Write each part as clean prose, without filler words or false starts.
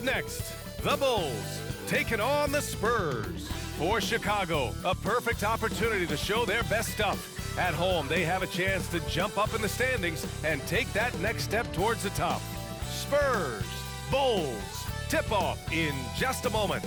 Up next, the Bulls taking on the Spurs. For Chicago, a perfect opportunity to show their best stuff. At home, they have a chance to jump up in the standings and take that next step towards the top. Spurs, Bulls, tip-off in just a moment.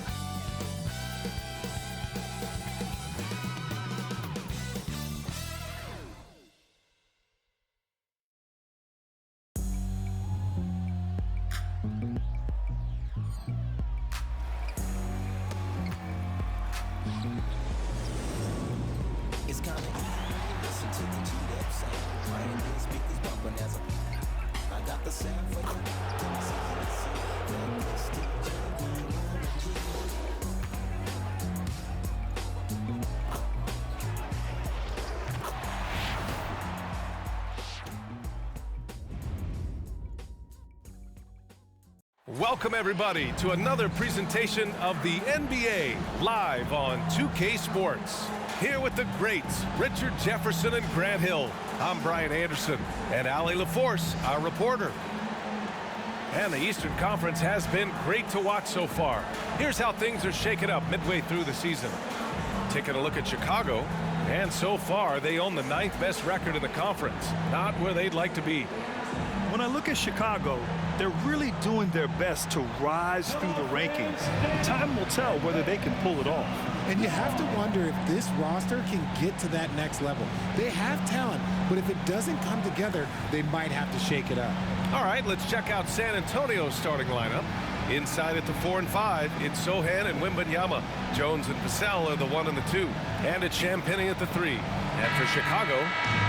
Welcome everybody to another presentation of the NBA live on 2K Sports. Here with the greats, Richard Jefferson and Grant Hill. I'm Brian Anderson and Ali LaForce, our reporter. And the Eastern Conference has been great to watch so far. Here's how things are shaking up midway through the season. Taking a look at Chicago, and so far they own the 9th best record in the conference. Not where they'd like to be. When I look at Chicago, they're really doing their best to rise through the rankings. Time will tell whether they can pull it off. And you have to wonder if this roster can get to that next level. They have talent, but if it doesn't come together, they might have to shake it up. All right, let's check out San Antonio's starting lineup. Inside at the 4 and 5, it's Sochan and Wembanyama. Jones and Vassell are the 1 and the 2. And it's Champagnie at the 3. And for Chicago,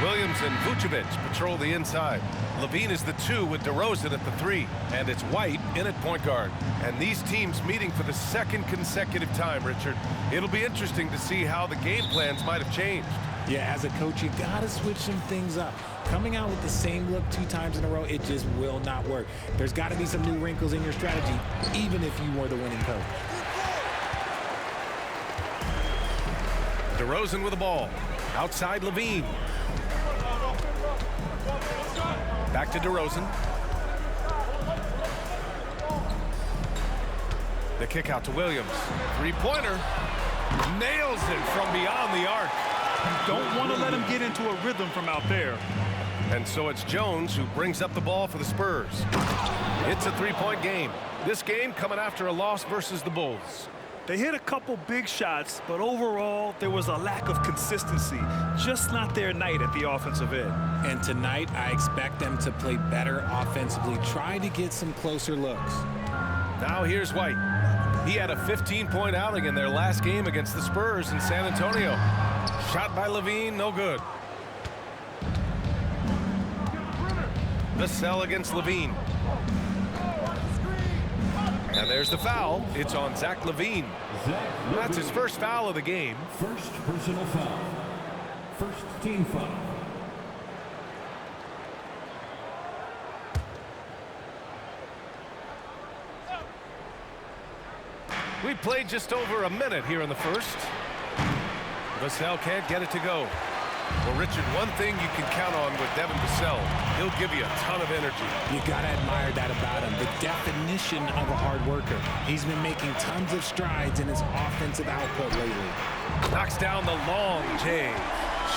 Williams and Vucevic patrol the inside. Lavine is the 2 with DeRozan at the 3. And it's White in at point guard. And these teams meeting for the second consecutive time, Richard. It'll be interesting to see how the game plans might have changed. Yeah, as a coach, you got to switch some things up. Coming out with the same look 2 times in a row, it just will not work. There's got to be some new wrinkles in your strategy, even if you were the winning coach. DeRozan with the ball. Outside Lavine. Back to DeRozan. The kick out to Williams. Three-pointer. Nails it from beyond the arc. You don't want to let him get into a rhythm from out there. And so it's Jones who brings up the ball for the Spurs. It's a 3-point game. This game coming after a loss versus the Bulls. They hit a couple big shots, but overall, there was a lack of consistency. Just not their night at the offensive end. And tonight, I expect them to play better offensively, try to get some closer looks. Now here's White. He had a 15-point outing in their last game against the Spurs in San Antonio. Shot by Lavine, no good. Vassell against Lavine. And there's the foul. It's on Zach lavine. That's his first foul of the game. First personal foul. First team foul. We played just over a minute here in the first. Vassell can't get it to go. Well, Richard, one thing you can count on with Devin Vassell, he'll give you a ton of energy. You gotta admire that about him, the definition of a hard worker. He's been making tons of strides in his offensive output lately. Knocks down the long J.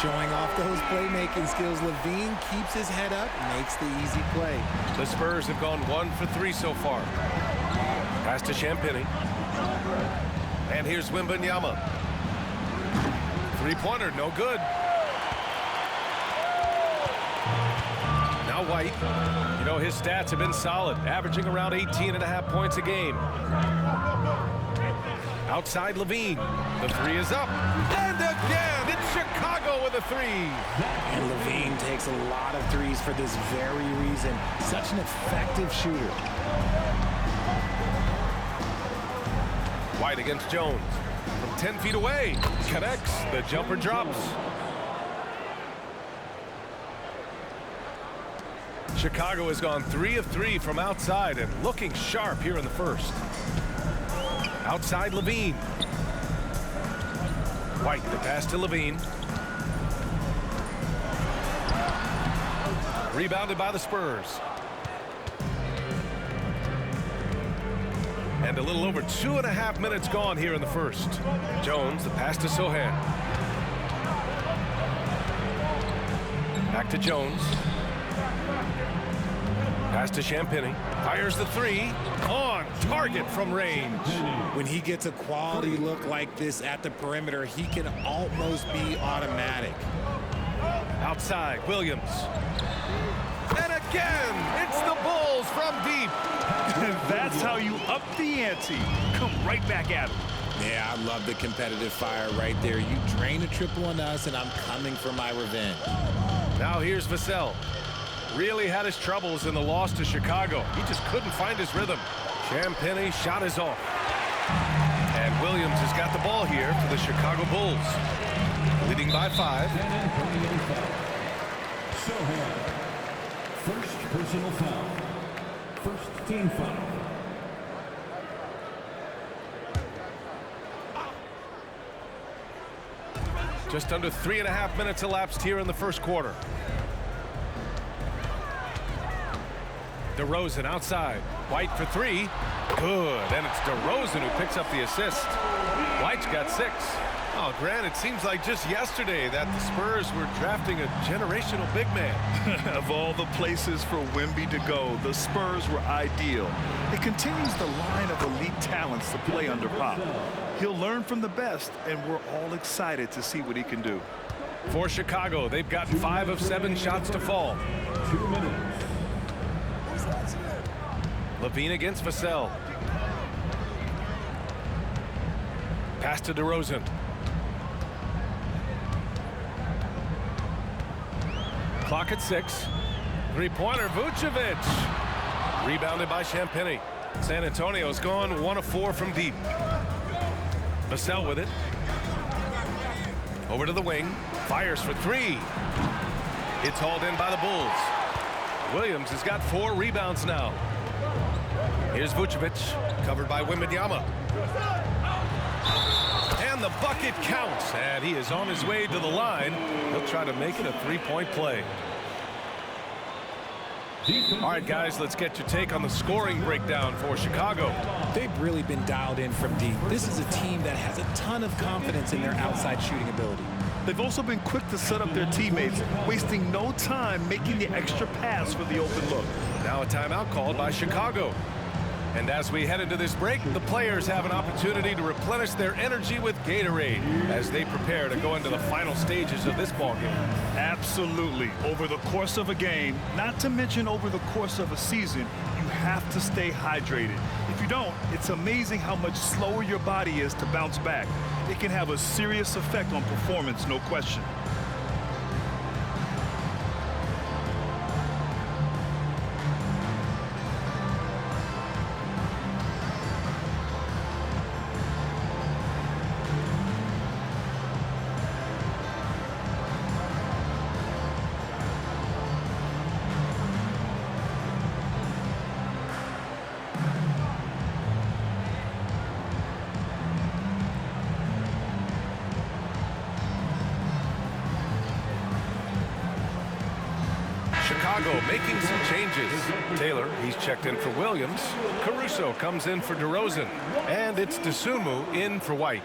Showing off those playmaking skills, Lavine keeps his head up, makes the easy play. The Spurs have gone 1 for 3 so far. Pass to Champagnie. And here's Wembanyama. Three-pointer, no good. Now White. You know, his stats have been solid, averaging around 18.5 points a game. Outside Lavine. The 3 is up. And again, it's Chicago with a 3. And Lavine takes a lot of threes for this very reason. Such an effective shooter. White against Jones. From 10 feet away. Connects. The jumper drops. Chicago has gone 3 of 3 from outside and looking sharp here in the first. Outside Lavine. White, the pass to Lavine. Rebounded by the Spurs. And a little over 2.5 minutes gone here in the first. Jones, the pass to Sochan. Back to Jones. Pass to Champagnie. Fires the three. On target from range. When he gets a quality look like this at the perimeter, he can almost be automatic. Outside, Williams. And again, it's the Bulls from deep. And that's how you up the ante. Come right back at him. Yeah, I love the competitive fire right there. You drain a triple on us, and I'm coming for my revenge. Now here's Vassell. Really had his troubles in the loss to Chicago. He just couldn't find his rhythm. Champagnie shot is off. And Williams has got the ball here for the Chicago Bulls. Leading by 5. Sochan. First personal foul. First team foul. Just under 3.5 minutes elapsed here in the first quarter. DeRozan outside. White for 3. Good. And it's DeRozan who picks up the assist. White's got 6. Oh, Grant, it seems like just yesterday that the Spurs were drafting a generational big man. Of all the places for Wemby to go, the Spurs were ideal. It continues the line of elite talents to play under Pop. He'll learn from the best, and we're all excited to see what he can do. For Chicago, they've got 5 of 7 shots to fall. 2 minutes. Lavine against Vassell. Pass to DeRozan. Clock at 6. Three-pointer, Vucevic. Rebounded by Champagnie. San Antonio's gone 1 of 4 from deep. Vassell with it. Over to the wing. Fires for 3. It's hauled in by the Bulls. Williams has got 4 rebounds now. Here's Vucevic, covered by Wembanyama. And the bucket counts, and he is on his way to the line. He'll try to make it a 3-point play. All right, guys, let's get your take on the scoring breakdown for Chicago. They've really been dialed in from deep. This is a team that has a ton of confidence in their outside shooting ability. They've also been quick to set up their teammates, wasting no time making the extra pass for the open look. Now a timeout called by Chicago. And as we head into this break, the players have an opportunity to replenish their energy with Gatorade as they prepare to go into the final stages of this ballgame. Absolutely. Over the course of a game, not to mention over the course of a season, you have to stay hydrated. If you don't, it's amazing how much slower your body is to bounce back. It can have a serious effect on performance, no question. Chicago making some changes. Taylor, he's checked in for Williams. Caruso comes in for DeRozan. And it's Dosunmu in for White.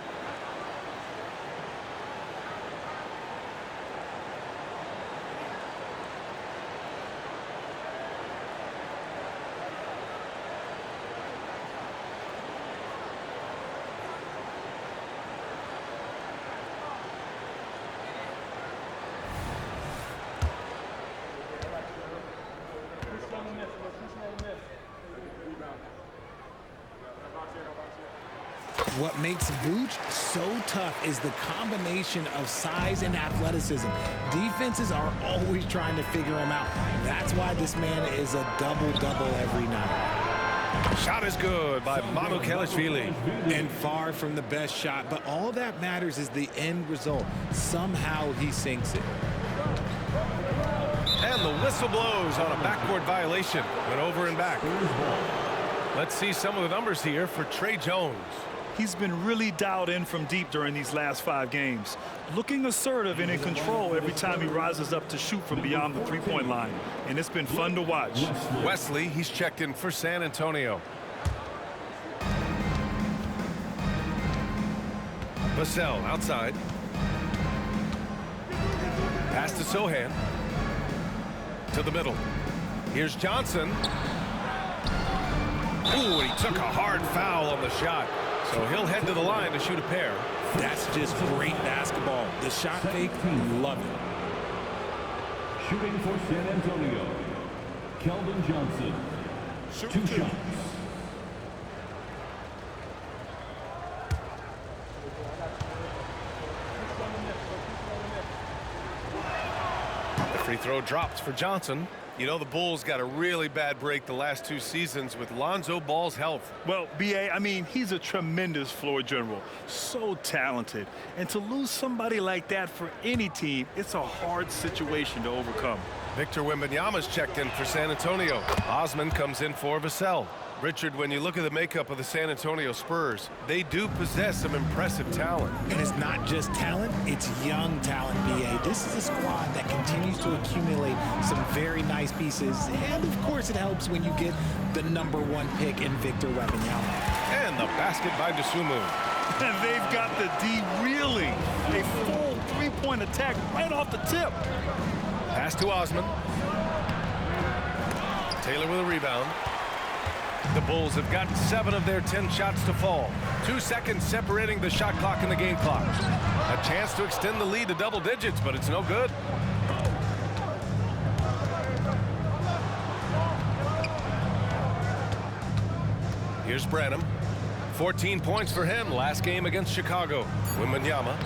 What makes Vooch so tough is the combination of size and athleticism. Defenses are always trying to figure him out. That's why this man is a double-double every night. Shot is good by Manu Kelishvili. And far from the best shot, but all that matters is the end result. Somehow he sinks it. And the whistle blows on a backcourt violation. Went over and back. Let's see some of the numbers here for Tre Jones. He's been really dialed in from deep during these last 5 games. Looking assertive and in control every time he rises up to shoot from beyond the three-point line. And it's been fun to watch. Wesley, he's checked in for San Antonio. Vassell outside. Pass to Sochan. To the middle. Here's Johnson. Ooh, he took a hard foul on the shot. So he'll head to the line to shoot a pair. That's just great basketball. The shot fake, love it. Shooting for San Antonio, Keldon Johnson. 2 shots. The free throw drops for Johnson. You know, the Bulls got a really bad break the last 2 seasons with Lonzo Ball's health. Well, B.A., I mean, he's a tremendous floor general. So talented. And to lose somebody like that for any team, it's a hard situation to overcome. Victor Wembanyama's checked in for San Antonio. Osman comes in for Vassell. Richard, when you look at the makeup of the San Antonio Spurs, they do possess some impressive talent. And it's not just talent, it's young talent, B.A. This is a squad that continues to accumulate some very nice pieces. And, of course, it helps when you get the #1 pick in Victor Wembanyama. And the basket by Dosunmu. And they've got the D reeling. A full 3-point attack right off the tip. Pass to Osman. Taylor with a rebound. The Bulls have gotten 7 of their 10 shots to fall. 2 seconds separating the shot clock and the game clock. A chance to extend the lead to double digits, but it's no good. Here's Branham. 14 points for him last game against Chicago. Wembanyama.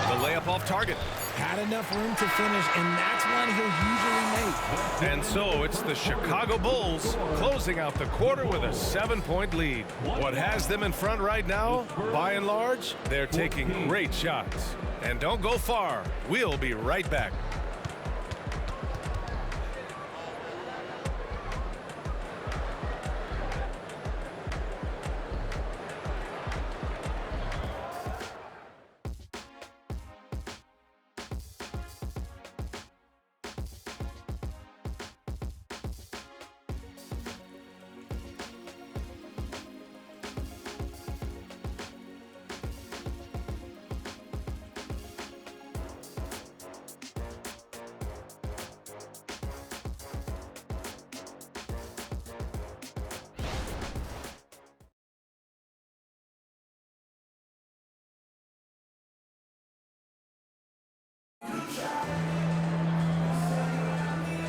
The layup off target. Had enough room to finish, and that's one he'll usually make. And so it's the Chicago Bulls closing out the quarter with a 7-point lead. What has them in front right now, by and large, they're taking great shots. And don't go far. We'll be right back.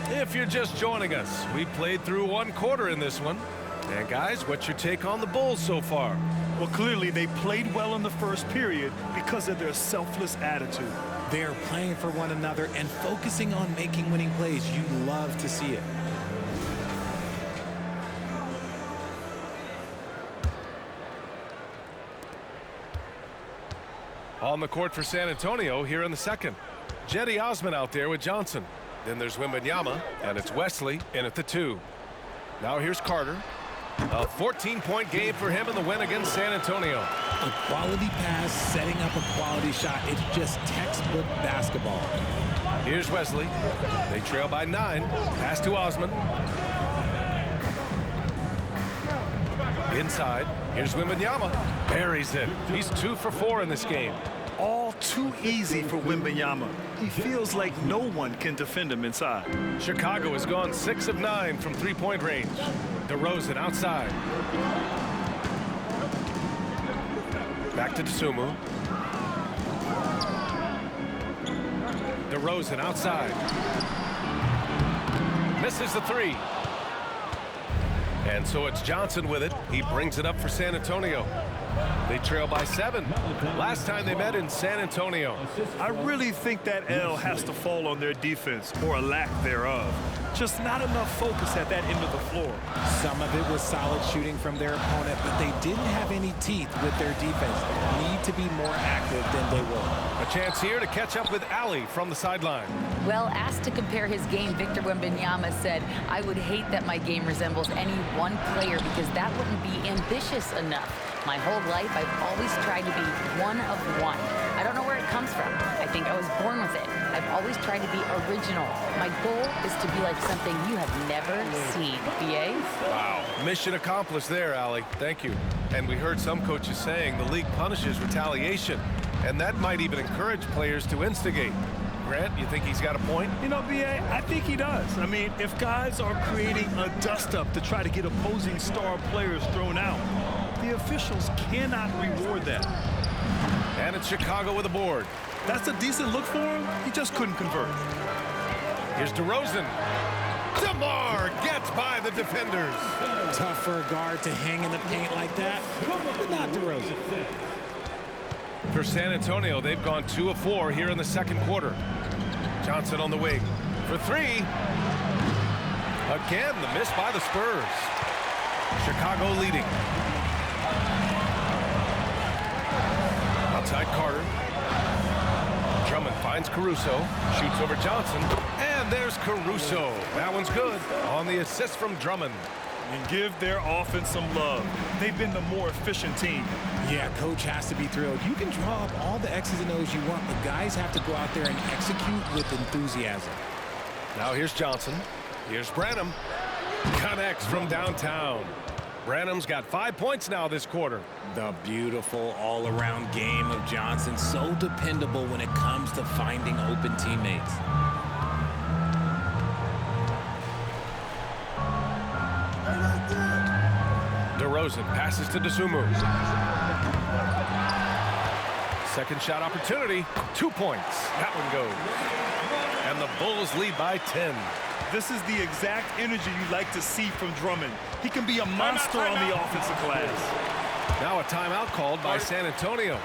If you're just joining us, we played through 1 quarter in this one. And guys, what's your take on the Bulls so far? Well, clearly they played well in the first period because of their selfless attitude. They're playing for one another and focusing on making winning plays. You love to see it. On the court for San Antonio here in the second. Jetty Osman out there with Johnson. Then there's Wembanyama, and it's Wesley in at the 2. Now here's Carter. A 14-point game for him in the win against San Antonio. A quality pass, setting up a quality shot. It's just textbook basketball. Here's Wesley. They trail by 9. Pass to Osman. Inside. Here's Wembanyama. Buries it. He's 2 for 4 in this game. All too easy for Wembanyama. He feels like no one can defend him inside. Chicago has gone 6 of 9 from 3-point range. DeRozan outside. Back to Dosunmu. DeRozan outside. Misses the 3. And so it's Johnson with it. He brings it up for San Antonio. They trail by 7. Last time they met in San Antonio. I really think that L has to fall on their defense, or a lack thereof. Just not enough focus at that end of the floor. Some of it was solid shooting from their opponent, but they didn't have any teeth with their defense. Need to be more active than they were. A chance here to catch up with Ali from the sideline. Well, asked to compare his game, Victor Wembanyama said, "I would hate that my game resembles any one player because that wouldn't be ambitious enough. My whole life, I've always tried to be one of one. I don't know where it comes from. I think I was born with it. I've always tried to be original. My goal is to be like something you have never seen." BA? Wow. Mission accomplished there, Ali. Thank you. And we heard some coaches saying the league punishes retaliation, and that might even encourage players to instigate. Grant, you think he's got a point? You know, B.A., I think he does. I mean, if guys are creating a dust-up to try to get opposing star players thrown out, the officials cannot reward that. And it's Chicago with a board. That's a decent look for him. He just couldn't convert. Here's DeRozan. DeMar gets by the defenders. Tough for a guard to hang in the paint like that, but not DeRozan. For San Antonio, they've gone 2 of 4 here in the second quarter. Johnson on the wing for 3. Again, the miss by the Spurs. Chicago leading. Outside Carter. Drummond finds Caruso. Shoots over Johnson. And there's Caruso. That one's good on the assist from Drummond. And give their offense some love. They've been the more efficient team. Yeah, coach has to be thrilled. You can draw up all the X's and O's you want, but guys have to go out there and execute with enthusiasm. Now here's Johnson. Here's Branham. Connects from downtown. Branham's got 5 points now this quarter. The beautiful all-around game of Johnson. So dependable when it comes to finding open teammates. DeRozan passes to Dosunmu. Second shot opportunity. 2 points. That one goes. And the Bulls lead by 10. This is the exact energy you like to see from Drummond. He can be a monster on the offensive glass. Now a timeout called by San Antonio.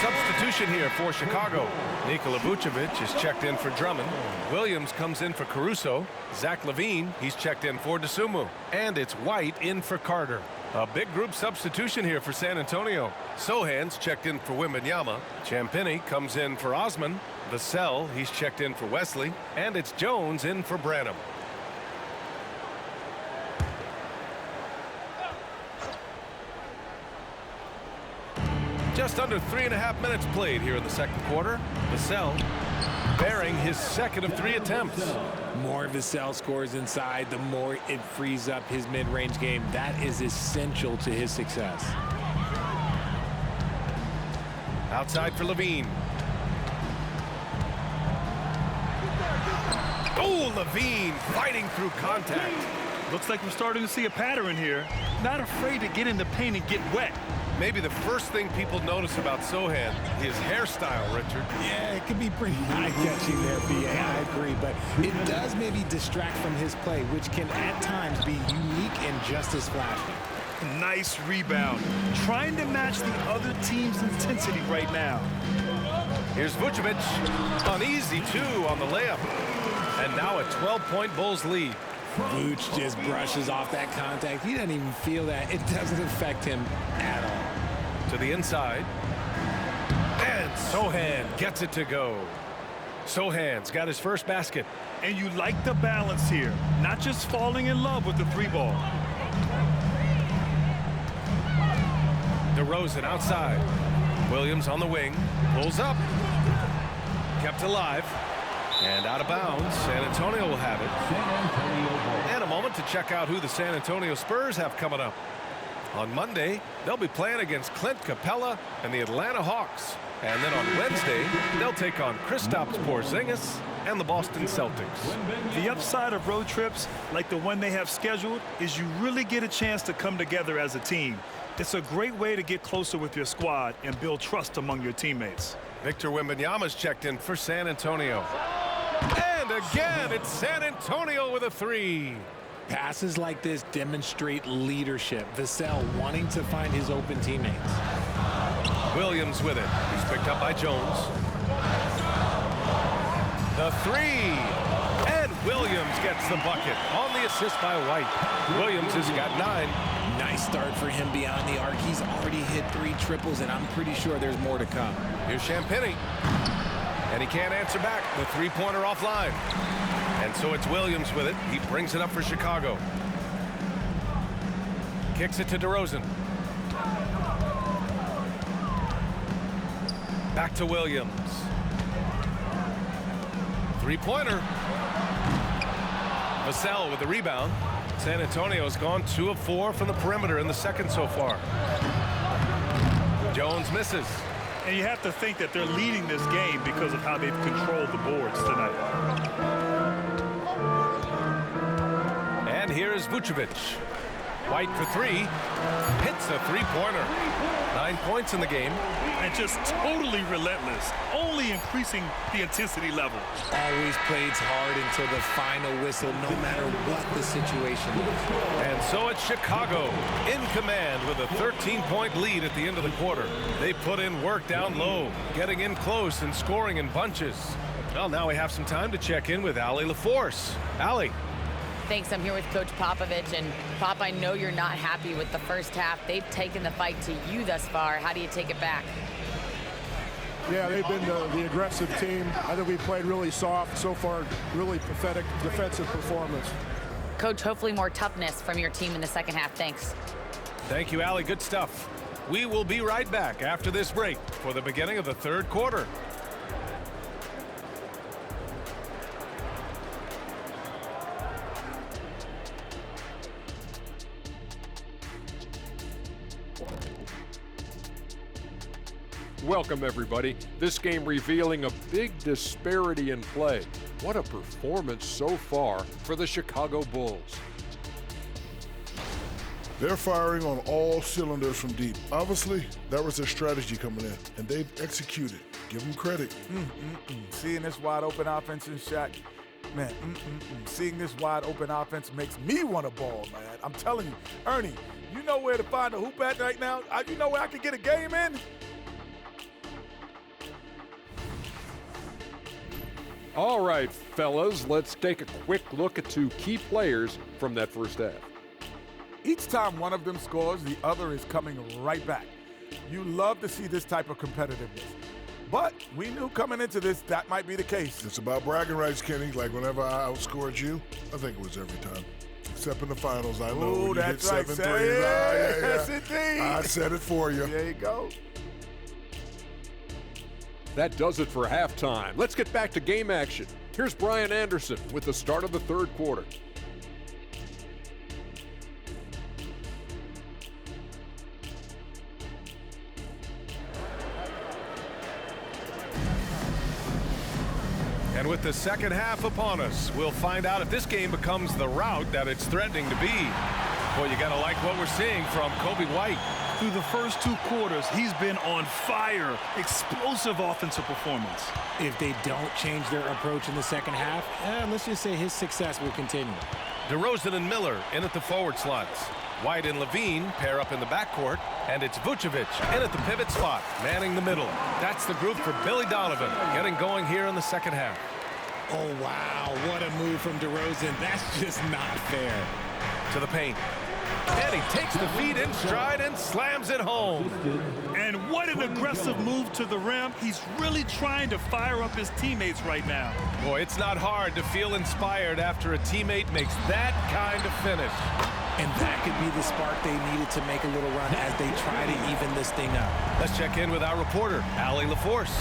Substitution here for Chicago. Nikola Vucevic is checked in for Drummond. Williams comes in for Caruso. Zach lavine, he's checked in for Dosunmu. And it's White in for Carter. A big group substitution here for San Antonio. Sochan's checked in for Wembanyama. Champagnie comes in for Osman. Vassell, he's checked in for Wesley. And it's Jones in for Branham. Just under 3.5 minutes played here in the second quarter. Vassell bearing his second of 3 attempts. More Vassell scores inside, the more it frees up his mid-range game. That is essential to his success. Outside for lavine. Oh, lavine fighting through contact. Looks like we're starting to see a pattern here. Not afraid to get in the paint and get wet. Maybe the first thing people notice about Sochan, his hairstyle, Richard. Yeah, it can be pretty eye-catching there, B.A. I agree, but it does maybe distract from his play, which can at times be unique and just as flashy. Nice rebound. Trying to match the other team's intensity right now. Here's Vucevic. Uneasy, too, on the layup. And now a 12-point Bulls lead. Vooch just brushes off that contact. He doesn't even feel that. It doesn't affect him at all. To the inside. And Sochan gets it to go. Sochan's got his first basket. And you like the balance here. Not just falling in love with the 3-ball. DeRozan outside. Williams on the wing. Pulls up. Kept alive. And out of bounds. San Antonio will have it. And a moment to check out who the San Antonio Spurs have coming up. On Monday, they'll be playing against Clint Capella and the Atlanta Hawks. And then on Wednesday, they'll take on Kristaps Porzingis and the Boston Celtics. The upside of road trips, like the one they have scheduled, is you really get a chance to come together as a team. It's a great way to get closer with your squad and build trust among your teammates. Victor Wembanyama's checked in for San Antonio. And again, it's San Antonio with a 3. Passes like this demonstrate leadership. Vassell wanting to find his open teammates. Williams with it. He's picked up by Jones. The 3. And Williams gets the bucket on the assist by White. Williams has got 9. Nice start for him beyond the arc. He's already hit 3 triples, and I'm pretty sure there's more to come. Here's Champagnie. And he can't answer back. The three-pointer offline. And so it's Williams with it. He brings it up for Chicago. Kicks it to DeRozan. Back to Williams. Three-pointer. Vassell with the rebound. San Antonio's gone 2 of 4 from the perimeter in the second so far. Jones misses. And you have to think that they're leading this game because of how they've controlled the boards tonight. And here's Vucevic. White for 3. Hits a three-pointer. 9 points in the game. And just totally relentless, only increasing the intensity level. Always plays hard until the final whistle, no matter what the situation is. And so it's Chicago in command with a 13-point lead at the end of the quarter. They put in work down low, getting in close and scoring in bunches. Well, now we have some time to check in with Allie LaForce. Allie. Thanks. I'm here with Coach Popovich. And Pop, I know you're not happy with the first half. They've taken the fight to you thus far. How do you take it back? Yeah, they've been the aggressive team. I think we played really soft. So far, really pathetic defensive performance. Coach, hopefully more toughness from your team in the second half. Thanks. Thank you, Allie. Good stuff. We will be right back after this break for the beginning of the third quarter. Welcome, everybody. This game revealing a big disparity in play. What a performance so far for the Chicago Bulls. They're firing on all cylinders from deep. Obviously, that was their strategy coming in, and they've executed. Give them credit. Seeing this wide open offense in Shaq, man, seeing this wide open offense makes me want to ball, man. I'm telling you, Ernie, you know where to find a hoop at right now? You know where I can get a game in? All right, fellas, let's take a quick look at 2 key players from that first half. Each time one of them scores, the other is coming right back. You love to see this type of competitiveness. But we knew coming into this that might be the case. It's about bragging rights, Kenny. Like whenever I outscored you, I think it was every time. Except in the finals, I know when you hit 7 threes. Yes, indeed. I said it for you. There you go. That does it for halftime. Let's get back to game action. Here's Brian Anderson with the start of the third quarter. And with the second half upon us, we'll find out if this game becomes the rout that it's threatening to be. Boy, you gotta like what we're seeing from Coby White. Through the first 2 quarters, he's been on fire. Explosive offensive performance. If they don't change their approach in the second half, let's just say his success will continue. DeRozan and Miller in at the forward slots. White and Lavine pair up in the backcourt, and it's Vucevic in at the pivot spot, manning the middle. That's the group for Billy Donovan, getting going here in the second half. Oh, wow, what a move from DeRozan. That's just not fair. To the paint. And he takes the feed in stride and slams it home. And what an aggressive move to the rim. He's really trying to fire up his teammates right now. Boy, it's not hard to feel inspired after a teammate makes that kind of finish. And that could be the spark they needed to make a little run as they try to even this thing up. Let's check in with our reporter, Allie LaForce.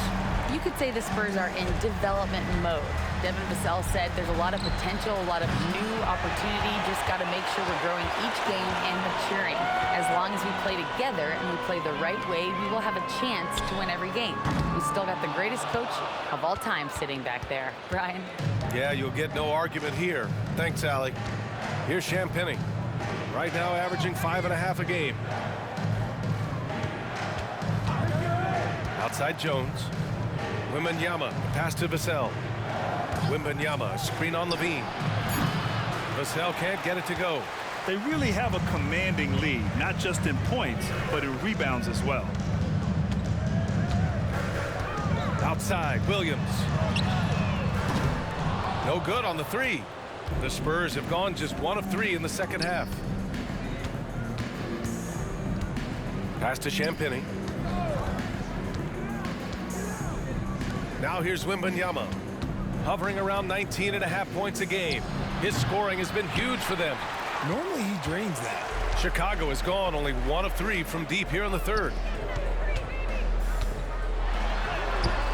You could say the Spurs are in development mode. Devin Vassell said there's a lot of potential, a lot of new opportunity. Just got to make sure we're growing each game and maturing. As long as we play together and we play the right way, we will have a chance to win every game. We still got the greatest coach of all time sitting back there. Brian? Yeah, you'll get no argument here. Thanks, Allie. Here's Champagnie. Right now averaging 5.5 a game. Outside Jones. Wembanyama, pass to Vassell. Wembanyama, screen on Lavine. Vassell can't get it to go. They really have a commanding lead, not just in points, but in rebounds as well. Outside, Williams. No good on the three. The Spurs have gone just 1 of 3 in the second half. Pass to Champagnie. Now here's Wembanyama, hovering around 19.5 points a game. His scoring has been huge for them. Normally he drains that. Chicago has gone only 1 of 3 from deep here in the third.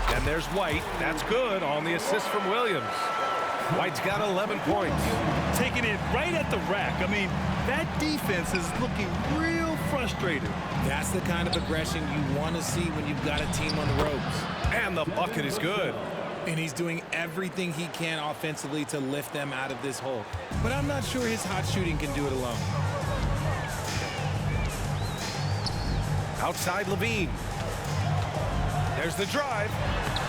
And there's White. That's good on the assist from Williams. White's got 11 points. Taking it right at the rack. I mean, that defense is looking real frustrated. That's the kind of aggression you want to see when you've got a team on the ropes. And the bucket is good. And he's doing everything he can offensively to lift them out of this hole. But I'm not sure his hot shooting can do it alone. Outside Lavine. There's the drive.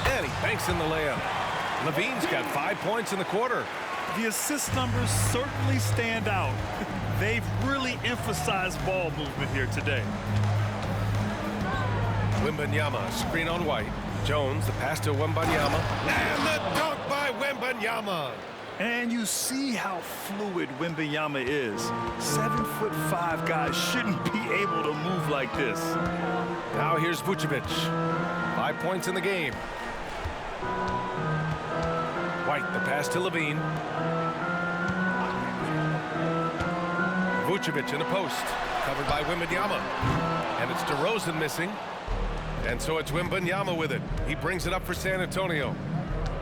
And he banks in the layup. Lavine's got 5 points in the quarter. The assist numbers certainly stand out. They've really emphasized ball movement here today. Wembanyama, screen on White. Jones, the pass to Wembanyama. And the dunk by Wembanyama. And you see how fluid Wembanyama is. 7'5" guys shouldn't be able to move like this. Now here's Vucevic. 5 points in the game. White, the pass to Lavine. Vucevic in the post, covered by Wembanyama. And it's DeRozan missing. And so it's Wembanyama with it. He brings it up for San Antonio.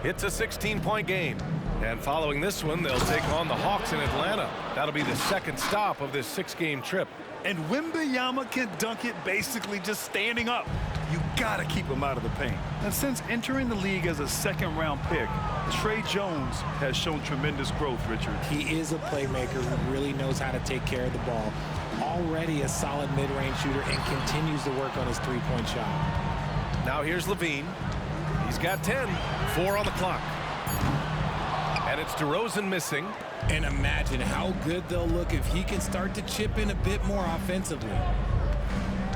It's a 16-point game. And following this one, they'll take on the Hawks in Atlanta. That'll be the second stop of this 6-game trip. And Wembanyama can dunk it basically just standing up. You gotta keep him out of the paint. And since entering the league as a second-round pick, Tre Jones has shown tremendous growth, Richard. He is a playmaker who really knows how to take care of the ball. Already a solid mid-range shooter and continues to work on his three-point shot. Now here's Lavine. He's got 10. 4 on the clock. And it's DeRozan missing. And imagine how good they'll look if he can start to chip in a bit more offensively.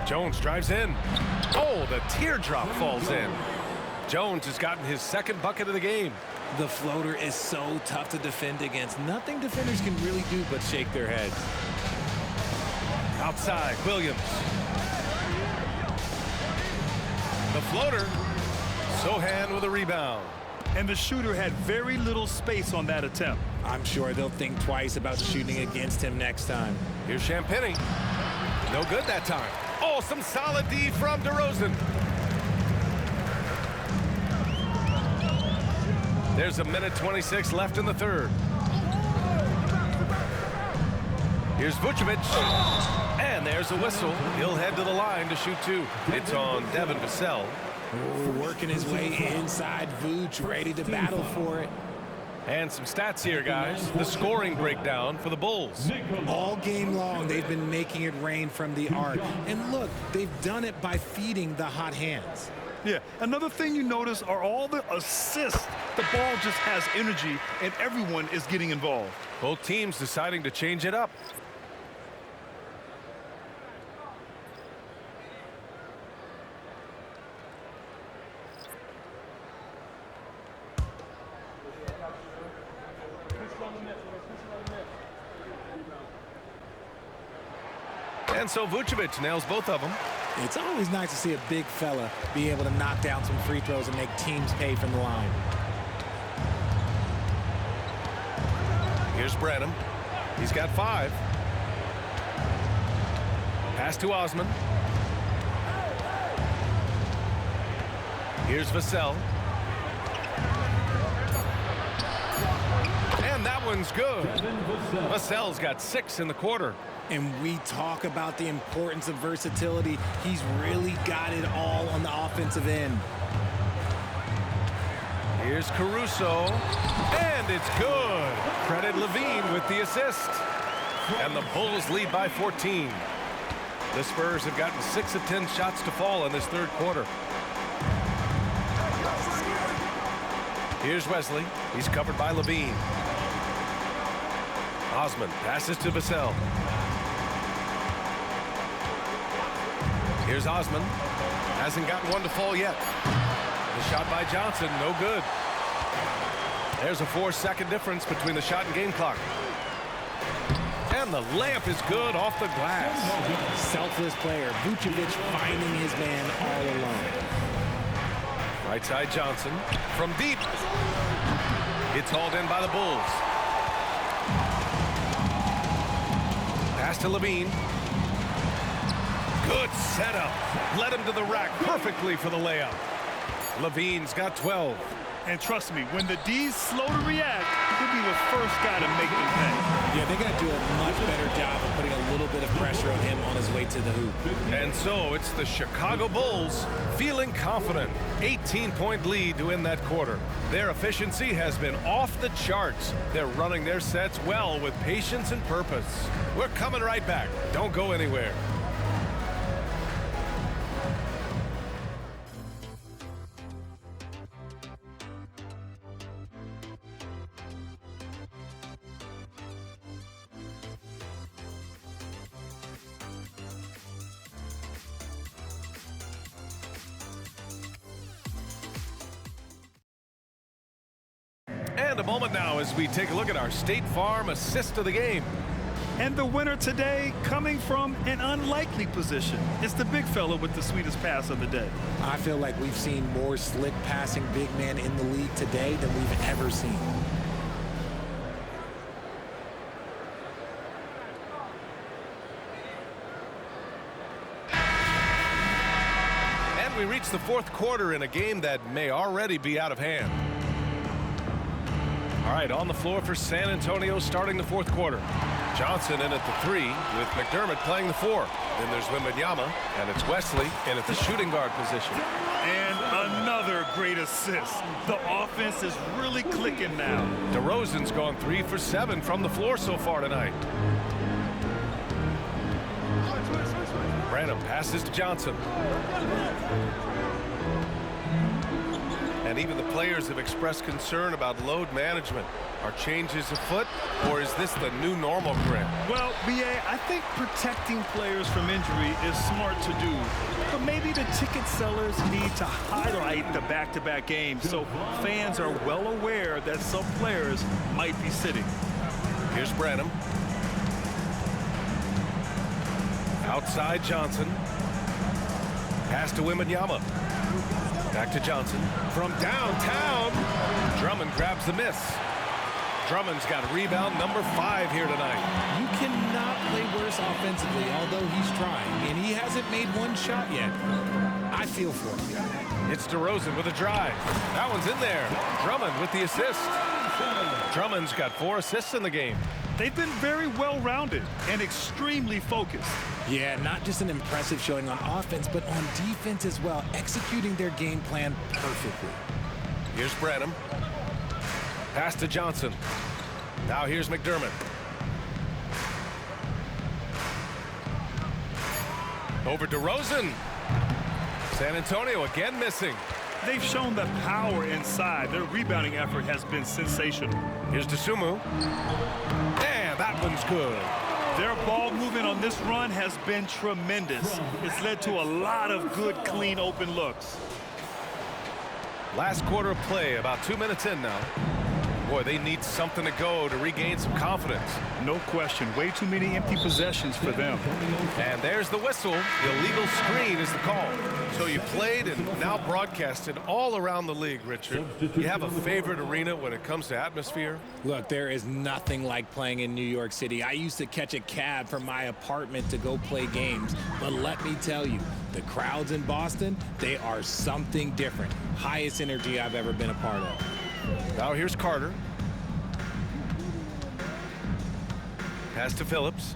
Jones drives in. Oh, the teardrop falls in. Jones has gotten his second bucket of the game. The floater is so tough to defend against. Nothing defenders can really do but shake their heads. Outside, Williams. The floater. Sochan with a rebound. And the shooter had very little space on that attempt. I'm sure they'll think twice about shooting against him next time. Here's Champagnie. No good that time. Oh, some solid D from DeRozan. There's a minute 26 left in the third. Here's Vucevic. And there's a whistle. He'll head to the line to shoot 2. It's on Devin Vassell. Working his way inside Vooch, ready to battle for it. And some stats here, guys. The scoring breakdown for the Bulls. All game long, they've been making it rain from the arc. And look, they've done it by feeding the hot hands. Yeah, another thing you notice are all the assists. The ball just has energy, and everyone is getting involved. Both teams deciding to change it up. And so Vucevic nails both of them. It's always nice to see a big fella be able to knock down some free throws and make teams pay from the line. Here's Branham. He's got 5. Pass to Osman. Here's Vassell. And that one's good. Vassell's got 6 in the quarter. And we talk about the importance of versatility. He's really got it all on the offensive end. Here's Caruso. And it's good. Credit Lavine with the assist. And the Bulls lead by 14. The Spurs have gotten 6 of 10 shots to fall in this third quarter. Here's Wesley. He's covered by Lavine. Osman passes to Vassell. Here's Osman. Hasn't gotten one to fall yet. The shot by Johnson, no good. There's a 4-second difference between the shot and game clock. And the layup is good off the glass. Selfless player. Vucevic finding his man all alone. Right side Johnson from deep. It's hauled in by the Bulls. Pass to Lavine. Good setup. Led him to the rack perfectly for the layup. Lavine's got 12. And trust me, when the D's slow to react, he'll be the first guy to make them pay. Yeah, they got to do a much better job of putting a little bit of pressure on him on his way to the hoop. And so it's the Chicago Bulls feeling confident. 18-point lead to win that quarter. Their efficiency has been off the charts. They're running their sets well with patience and purpose. We're coming right back. Don't go anywhere. And a moment now as we take a look at our State Farm assist of the game. And the winner today coming from an unlikely position. It's the big fella with the sweetest pass of the day. I feel like we've seen more slick passing big men in the league today than we've ever seen. And we reach the fourth quarter in a game that may already be out of hand. All right, on the floor for San Antonio starting the fourth quarter. Johnson in at the 3 with McDermott playing the 4. Then there's Wembanyama, and it's Wesley in at the shooting guard position. And another great assist. The offense is really clicking now. DeRozan's gone 3 for 7 from the floor so far tonight. Branham passes to Johnson. And even the players have expressed concern about load management. Are changes afoot, or is this the new normal, Grant? Well, B.A., I think protecting players from injury is smart to do. But maybe the ticket sellers need to highlight the back-to-back games so fans are well aware that some players might be sitting. Here's Branham. Outside Johnson. Pass to Wembanyama. Back to Johnson. From downtown, Drummond grabs the miss. Drummond's got rebound number 5 here tonight. You cannot play worse offensively, although he's trying, and he hasn't made one shot yet. I feel for him. It's DeRozan with a drive. That one's in there. Drummond with the assist. Drummond's got 4 assists in the game. They've been very well-rounded and extremely focused. Yeah, not just an impressive showing on offense, but on defense as well, executing their game plan perfectly. Here's Branham. Pass to Johnson. Now here's McDermott. Over DeRozan. San Antonio again missing. They've shown the power inside. Their rebounding effort has been sensational. Here's DeSumo. And that one's good. Their ball movement on this run has been tremendous. It's led to a lot of good, clean, open looks. Last quarter of play, about 2 minutes in now. Boy, they need something to go to regain some confidence. No question. Way too many empty possessions for them. And there's the whistle. Illegal screen is the call. So you played and now broadcasted all around the league, Richard. You have a favorite arena when it comes to atmosphere? Look, there is nothing like playing in New York City. I used to catch a cab from my apartment to go play games. But let me tell you, the crowds in Boston, they are something different. Highest energy I've ever been a part of. Now here's Carter. Pass to Phillips.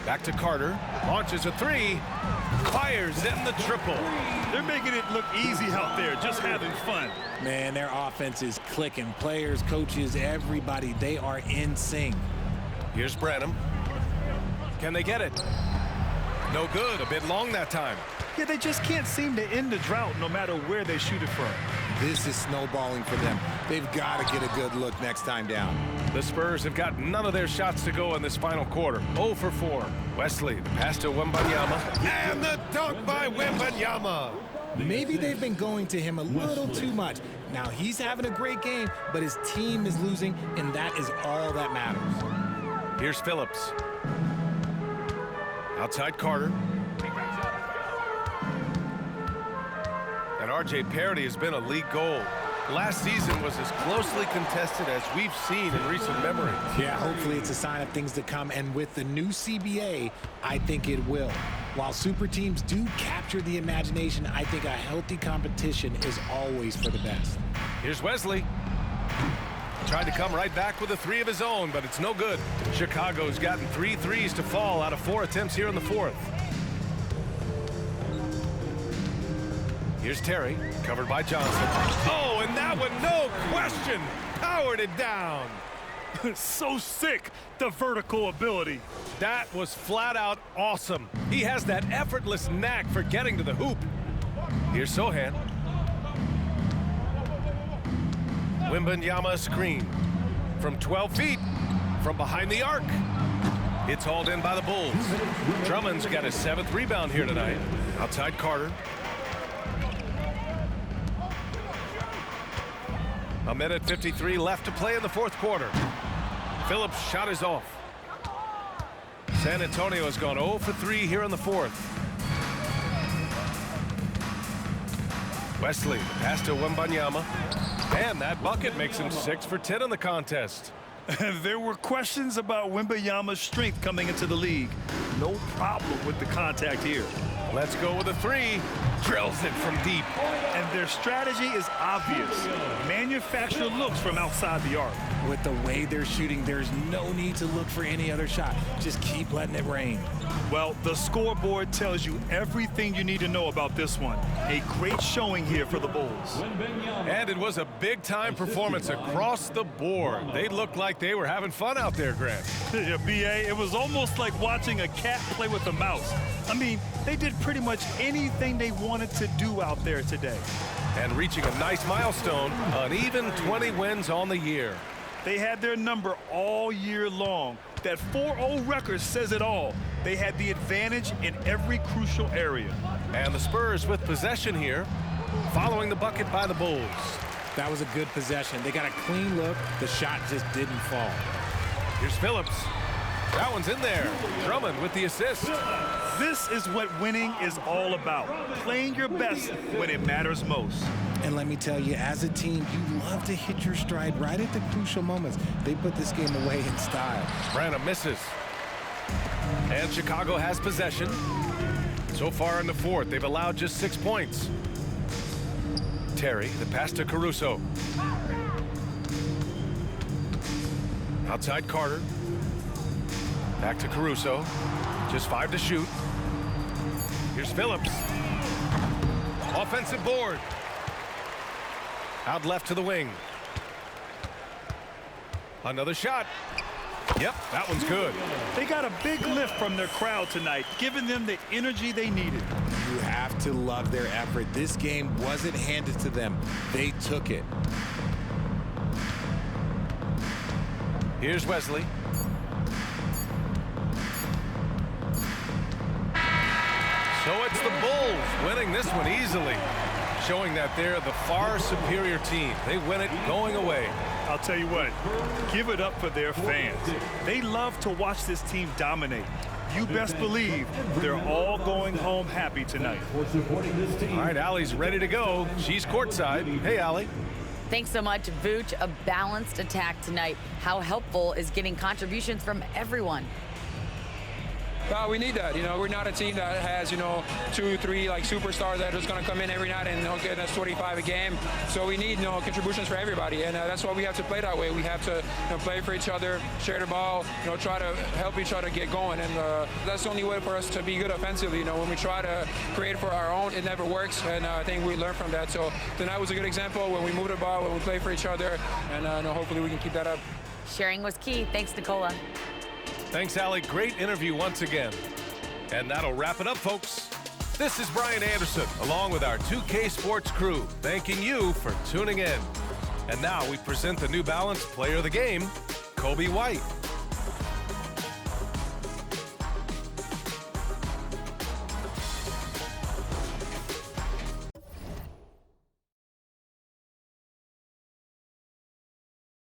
Back to Carter. Launches a 3. Fires in the triple. They're making it look easy out there, just having fun. Man, their offense is clicking. Players, coaches, everybody, they are in sync. Here's Branham. Can they get it? No good. A bit long that time. Yeah, they just can't seem to end the drought no matter where they shoot it from. This is snowballing for them. They've got to get a good look next time down. The Spurs have got none of their shots to go in this final quarter. 0 for 4. Wesley, the pass to Wembanyama. And the dunk by by Wembanyama. Maybe they've been going to him a little too much. Now he's having a great game, but his team is losing, and that is all that matters. Here's Phillips. Outside Carter. And R.J. Parody has been a league goal. Last season was as closely contested as we've seen in recent memory. Yeah, hopefully it's a sign of things to come, and with the new CBA, I think it will. While super teams do capture the imagination, I think a healthy competition is always for the best. Here's Wesley. Tried to come right back with a three of his own, but it's no good. Chicago's gotten 3 threes to fall out of 4 attempts here in the fourth. Here's Terry, covered by Johnson. Oh, and that one, no question, powered it down. So sick, the vertical ability. That was flat out awesome. He has that effortless knack for getting to the hoop. Here's Sochan. Wembanyama screen from 12 feet from behind the arc. It's hauled in by the Bulls. Drummond's got his 7th rebound here tonight. Outside Carter. A minute 53 left to play in the fourth quarter. Phillips' shot is off. San Antonio has gone 0 for 3 here in the fourth. Wesley, the pass to Wembanyama. And that bucket makes him 6 for 10 in the contest. There were questions about Wembanyama's strength coming into the league. No problem with the contact here. Let's go with a 3. Drills it from deep. And their strategy is obvious. Manufacture looks from outside the arc. With the way they're shooting, there's no need to look for any other shot. Just keep letting it rain. Well, the scoreboard tells you everything you need to know about this one. A great showing here for the Bulls. And it was a big-time performance across the board. They looked like they were having fun out there, Grant. Yeah, B.A., it was almost like watching a cat play with a mouse. I mean, they did pretty much anything they wanted to do out there today. And reaching a nice milestone, an even 20 wins on the year. They had their number all year long. That 4-0 record says it all. They had the advantage in every crucial area. And the Spurs with possession here, following the bucket by the Bulls. That was a good possession. They got a clean look. The shot just didn't fall. Here's Phillips. That one's in there. Drummond with the assist. This is what winning is all about. Playing your best when it matters most. And let me tell you, as a team, you love to hit your stride right at the crucial moments. They put this game away in style. Branham misses. And Chicago has possession. So far in the fourth, they've allowed just 6 points. Terry, the pass to Caruso. Outside Carter. Back to Caruso. Just 5 to shoot. Here's Phillips. Offensive board. Out left to the wing. Another shot. Yep, that one's good. They got a big lift from their crowd tonight, giving them the energy they needed. You have to love their effort. This game wasn't handed to them. They took it. Here's Wesley. So it's the Bulls winning this one easily, showing that they're the far superior team. They win it going away. I'll tell you what, give it up for their fans. They love to watch this team dominate. You best believe they're all going home happy tonight. All right, Allie's ready to go. She's courtside. Hey, Allie. Thanks so much, Vooch. A balanced attack tonight. How helpful is getting contributions from everyone? We need that. You know, we're not a team that has, 2, 3 like superstars that are just going to come in every night and get us 25 a game. So we need, contributions for everybody, and that's why we have to play that way. We have to play for each other, share the ball, try to help each other get going, and that's the only way for us to be good offensively. When we try to create for our own, it never works, and I think we learned from that. So tonight was a good example when we move the ball, when we play for each other, and hopefully we can keep that up. Sharing was key. Thanks, Nikola. Thanks, Allie. Great interview once again. And that'll wrap it up, folks. This is Brian Anderson, along with our 2K Sports crew, thanking you for tuning in. And now we present the New Balance Player of the Game, Coby White.